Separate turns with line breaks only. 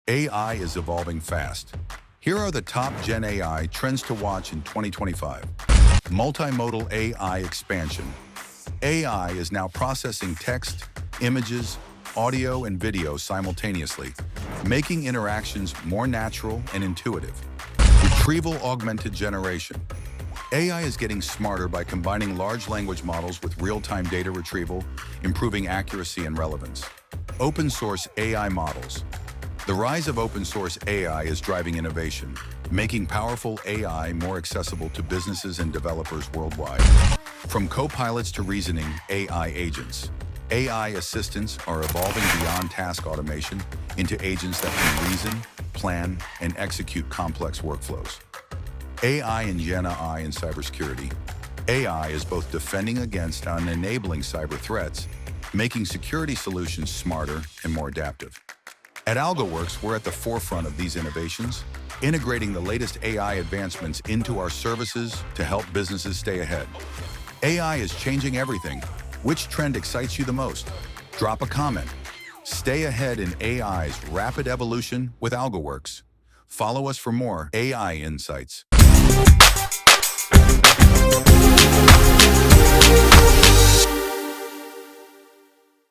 AI is evolving fast. Here are the top Gen AI trends to watch in 2025. Multimodal AI expansion. AI is now processing text, images, audio, and video simultaneously, making interactions more natural and intuitive. Retrieval augmented generation. AI is getting smarter by combining large language models with real-time data retrieval, improving accuracy and relevance. Open source AI models. The rise of open source AI is driving innovation, making powerful AI more accessible to businesses and developers worldwide. From co-pilots to reasoning AI agents, AI assistants are evolving beyond task automation into agents that can reason, plan, and execute complex workflows. AI and GenAI in cybersecurity. AI is both defending against and enabling cyber threats, making security solutions smarter and more adaptive. At AlgoWorks, we're at the forefront of these innovations, integrating the latest AI advancements into our services to help businesses stay ahead. AI is changing everything. Which trend excites you the most? Drop a comment. Stay ahead in AI's rapid evolution with AlgoWorks. Follow us for more AI insights.